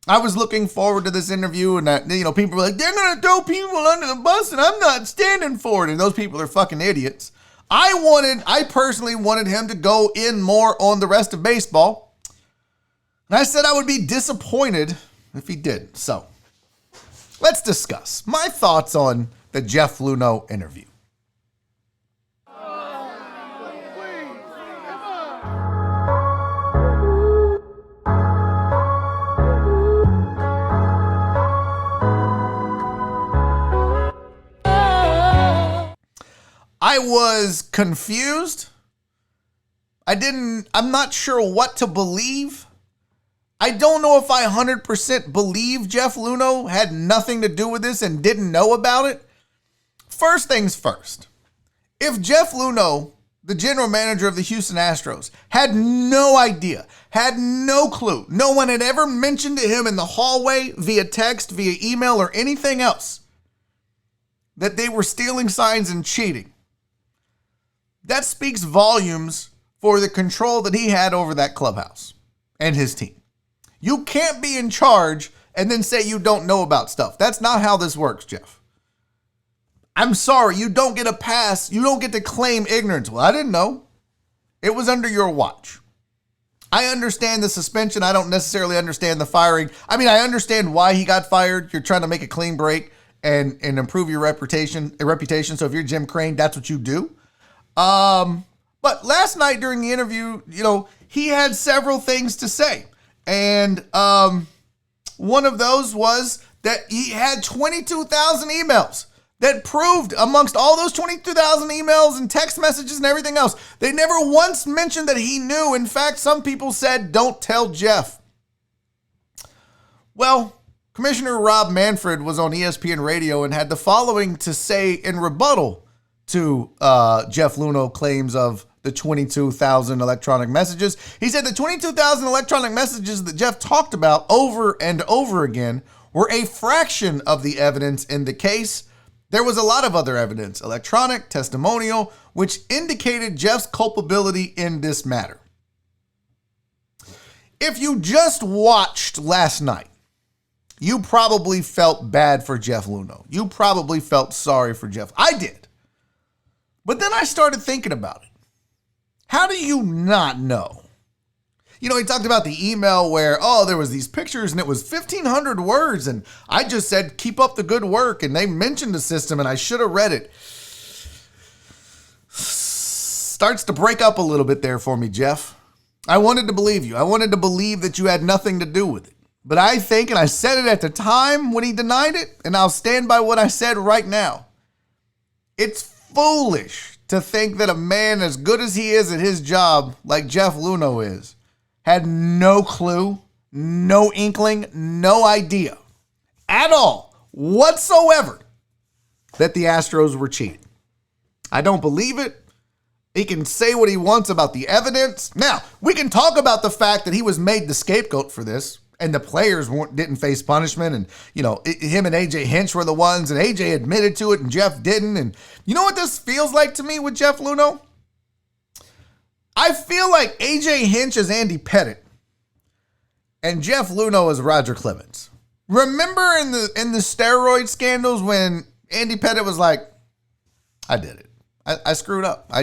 I was looking forward to this interview, and people were like, they're going to throw people under the bus, and I'm not standing for it. And those people are fucking idiots. I personally wanted him to go in more on the rest of baseball. And I said I would be disappointed if he didn't. So let's discuss my thoughts on the Jeff Luhnow interview. I was confused. I'm not sure what to believe. I don't know if I 100% believe Jeff Luhnow had nothing to do with this and didn't know about it. First things first. If Jeff Luhnow, the general manager of the Houston Astros, had no idea, had no clue, no one had ever mentioned to him in the hallway, via text, via email, or anything else, that they were stealing signs and cheating, that speaks volumes for the control that he had over that clubhouse and his team. You can't be in charge and then say you don't know about stuff. That's not how this works, Jeff. I'm sorry, you don't get a pass. You don't get to claim ignorance. Well, I didn't know. It was under your watch. I understand the suspension. I don't necessarily understand the firing. I mean, I understand why he got fired. You're trying to make a clean break and improve your reputation. So if you're Jim Crane, that's what you do. But last night during the interview, he had several things to say. And one of those was that he had 22,000 emails that proved, amongst all those 22,000 emails and text messages and everything else, they never once mentioned that he knew. In fact, some people said, don't tell Jeff. Well, Commissioner Rob Manfred was on ESPN radio and had the following to say in rebuttal to Jeff Luhnow claims of the 22,000 electronic messages. He said the 22,000 electronic messages that Jeff talked about over and over again were a fraction of the evidence in the case. There was a lot of other evidence, electronic, testimonial, which indicated Jeff's culpability in this matter. If you just watched last night, you probably felt bad for Jeff Luhnow. You probably felt sorry for Jeff. I did. But then I started thinking about it. How do you not know? He talked about the email where, there was these pictures and it was 1,500 words. And I just said, keep up the good work. And they mentioned the system and I should have read it. Starts to break up a little bit there for me, Jeff. I wanted to believe you. I wanted to believe that you had nothing to do with it. But I think, and I said it at the time when he denied it, and I'll stand by what I said right now. It's foolish to think that a man as good as he is at his job, like Jeff Luhnow is, had no clue, no inkling, no idea at all whatsoever that the Astros were cheating. I don't believe it. He can say what he wants about the evidence. Now, we can talk about the fact that he was made the scapegoat for this and the players didn't face punishment. And, him and AJ Hinch were the ones, and AJ admitted to it and Jeff didn't. And you know what this feels like to me with Jeff Luhnow? I feel like AJ Hinch is Andy Pettit and Jeff Luhnow is Roger Clemens. Remember in the steroid scandals when Andy Pettit was like, I did it. I screwed up. I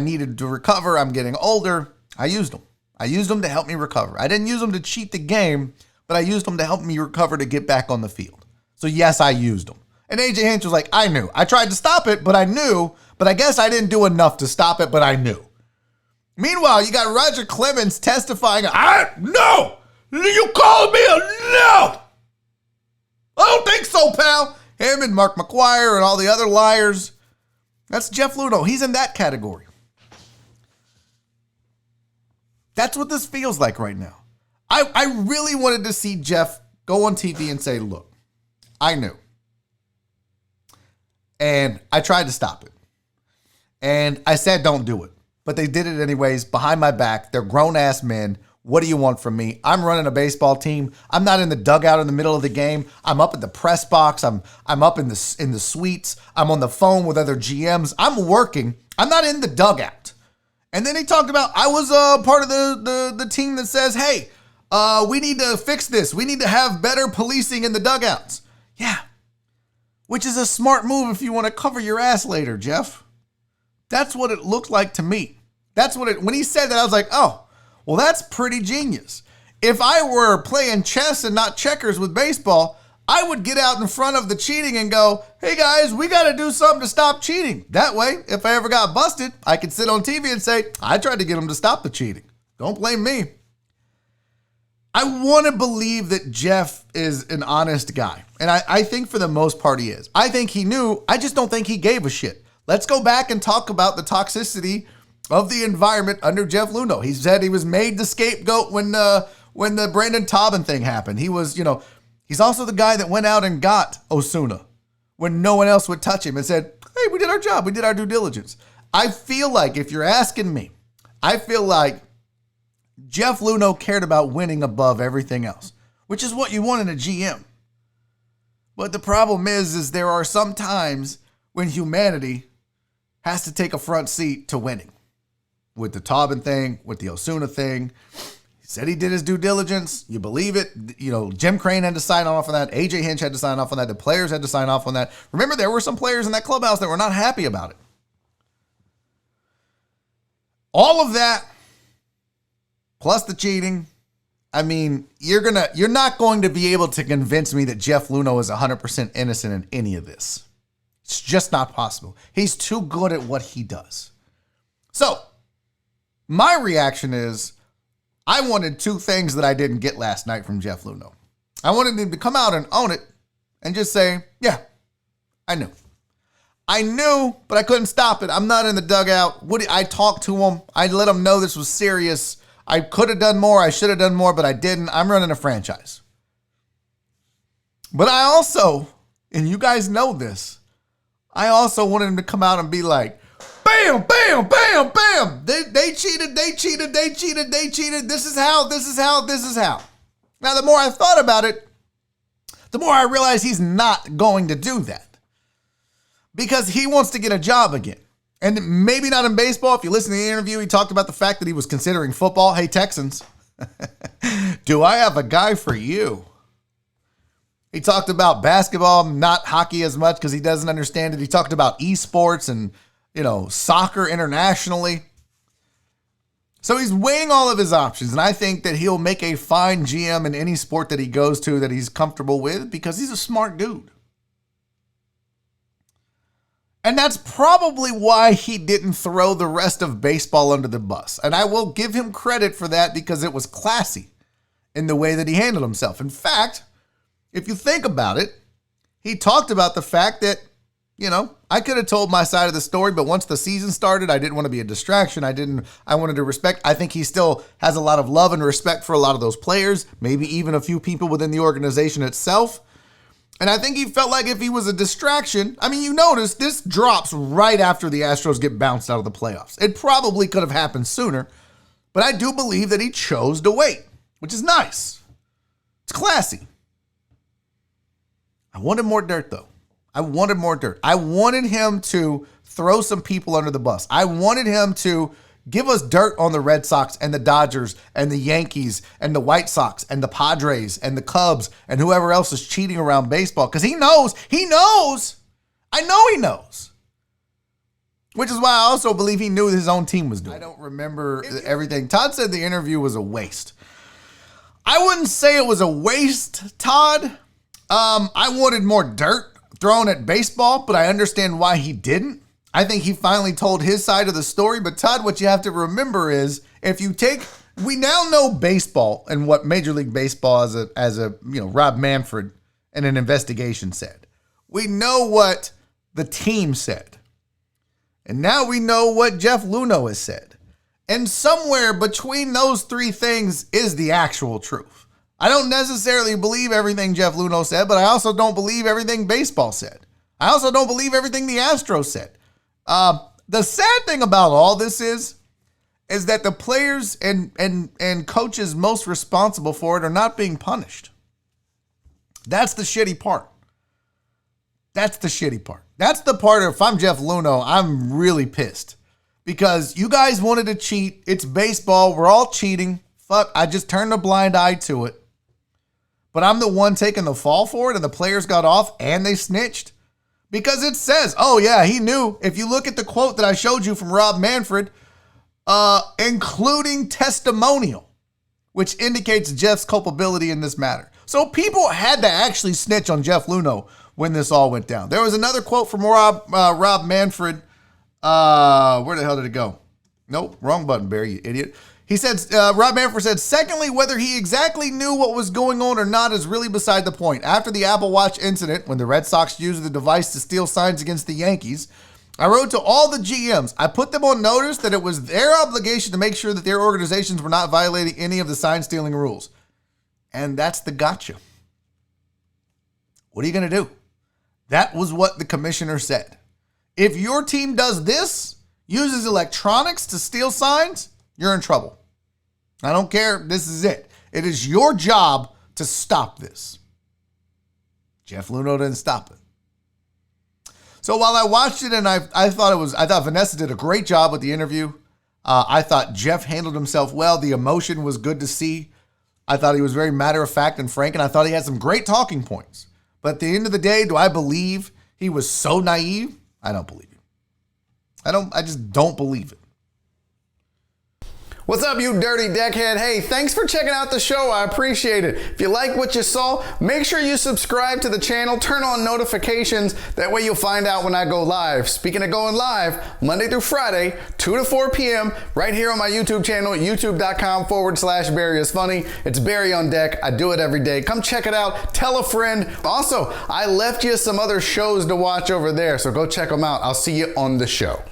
needed to recover. I'm getting older. I used them. I used them to help me recover. I didn't use them to cheat the game, but I used them to help me recover to get back on the field. So yes, I used them. And AJ Hinch was like, I knew. I tried to stop it, but I knew. But I guess I didn't do enough to stop it, but I knew. Meanwhile, you got Roger Clemens testifying, no! You called me a no! I don't think so, pal. Him and Mark McGuire and all the other liars. That's Jeff Luhnow. He's in that category. That's what this feels like right now. I really wanted to see Jeff go on TV and say, look, I knew. And I tried to stop it. And I said, don't do it. But they did it anyways, behind my back. They're grown-ass men. What do you want from me? I'm running a baseball team. I'm not in the dugout in the middle of the game. I'm up at the press box. I'm up in the suites. I'm on the phone with other GMs. I'm working. I'm not in the dugout. And then he talked about, I was part of the team that says, hey, We need to fix this. We need to have better policing in the dugouts. Yeah, which is a smart move if you want to cover your ass later, Jeff. That's what it looked like to me. When he said that, I was like, oh, well, that's pretty genius. If I were playing chess and not checkers with baseball, I would get out in front of the cheating and go, hey guys, we got to do something to stop cheating. That way, if I ever got busted, I could sit on TV and say, I tried to get them to stop the cheating. Don't blame me. I want to believe that Jeff is an honest guy. And I think for the most part he is. I think he knew. I just don't think he gave a shit. Let's go back and talk about the toxicity of the environment under Jeff Luhnow. He said he was made the scapegoat when the Brandon Taubman thing happened. He was, he's also the guy that went out and got Osuna when no one else would touch him and said, hey, we did our job. We did our due diligence. I feel like, if you're asking me, I feel like Jeff Luhnow cared about winning above everything else, which is what you want in a GM. But the problem is there are some times when humanity has to take a front seat to winning. With the Taubman thing, with the Osuna thing, he said he did his due diligence. You believe it. Jim Crane had to sign off on that. AJ Hinch had to sign off on that. The players had to sign off on that. Remember, there were some players in that clubhouse that were not happy about it. All of that, plus the cheating. I mean, you're not going to be able to convince me that Jeff Luhnow is 100% innocent in any of this. It's just not possible. He's too good at what he does. So, my reaction is, I wanted two things that I didn't get last night from Jeff Luhnow. I wanted him to come out and own it and just say, yeah, I knew. I knew, but I couldn't stop it. I'm not in the dugout. I talked to him. I let him know this was serious. I could have done more. I should have done more, but I didn't. I'm running a franchise. But I also, and you guys know this, I also wanted him to come out and be like, bam, bam, bam, bam. They cheated. This is how. Now, the more I thought about it, the more I realized he's not going to do that. Because he wants to get a job again. And maybe not in baseball. If you listen to the interview, he talked about the fact that he was considering football. Hey, Texans, do I have a guy for you? He talked about basketball, not hockey as much because he doesn't understand it. He talked about esports and, soccer internationally. So he's weighing all of his options. And I think that he'll make a fine GM in any sport that he goes to that he's comfortable with because he's a smart dude. And that's probably why he didn't throw the rest of baseball under the bus. And I will give him credit for that because it was classy in the way that he handled himself. In fact, if you think about it, he talked about the fact that, I could have told my side of the story, but once the season started, I didn't want to be a distraction. I wanted to respect. I think he still has a lot of love and respect for a lot of those players, maybe even a few people within the organization itself. And I think he felt like if he was a distraction, you notice this drops right after the Astros get bounced out of the playoffs. It probably could have happened sooner, but I do believe that he chose to wait, which is nice. It's classy. I wanted more dirt, though. I wanted him to throw some people under the bus. I wanted him to give us dirt on the Red Sox and the Dodgers and the Yankees and the White Sox and the Padres and the Cubs and whoever else is cheating around baseball because he knows. I know he knows. Which is why I also believe he knew his own team was doing. I don't remember everything. Todd said the interview was a waste. I wouldn't say it was a waste, Todd. I wanted more dirt thrown at baseball, but I understand why he didn't. I think he finally told his side of the story. But Todd, what you have to remember is we now know baseball and what Major League Baseball as a Rob Manfred and an investigation said. We know what the team said. And now we know what Jeff Luhnow has said. And somewhere between those three things is the actual truth. I don't necessarily believe everything Jeff Luhnow said, but I also don't believe everything baseball said. I also don't believe everything the Astros said. The sad thing about all this is that the players and coaches most responsible for it are not being punished. That's the shitty part. That's the part of, if I'm Jeff Luhnow, I'm really pissed because you guys wanted to cheat. It's baseball. We're all cheating. fuck, I just turned a blind eye to it. But I'm the one taking the fall for it, and the players got off and they snitched? Because it says, oh yeah, he knew. If you look at the quote that I showed you from Rob Manfred, including testimonial, which indicates Jeff's culpability in this matter. So people had to actually snitch on Jeff Luhnow when this all went down. There was another quote from Rob Manfred. Where the hell did it go? Nope, wrong button, Barry, you idiot. He said, Rob Manfred said, secondly, whether he exactly knew what was going on or not is really beside the point. After the Apple Watch incident, when the Red Sox used the device to steal signs against the Yankees, I wrote to all the GMs. I put them on notice that it was their obligation to make sure that their organizations were not violating any of the sign stealing rules. And that's the gotcha. What are you going to do? That was what the commissioner said. If your team does this, uses electronics to steal signs, you're in trouble. I don't care. This is it. It is your job to stop this. Jeff Luhnow didn't stop it. So while I watched it and I thought Vanessa did a great job with the interview. I thought Jeff handled himself well. The emotion was good to see. I thought he was very matter of fact and frank, and I thought he had some great talking points. But at the end of the day, do I believe he was so naive? I don't believe it. I just don't believe it. What's up, you dirty deckhead? Hey, thanks for checking out the show. I appreciate it. If you like what you saw, make sure you subscribe to the channel, turn on notifications. That way you'll find out when I go live. Speaking of going live, Monday through Friday, 2 to 4 p.m., right here on my YouTube channel, youtube.com/Barry is funny. It's Barry on deck. I do it every day. Come check it out. Tell a friend. Also, I left you some other shows to watch over there, so go check them out. I'll see you on the show.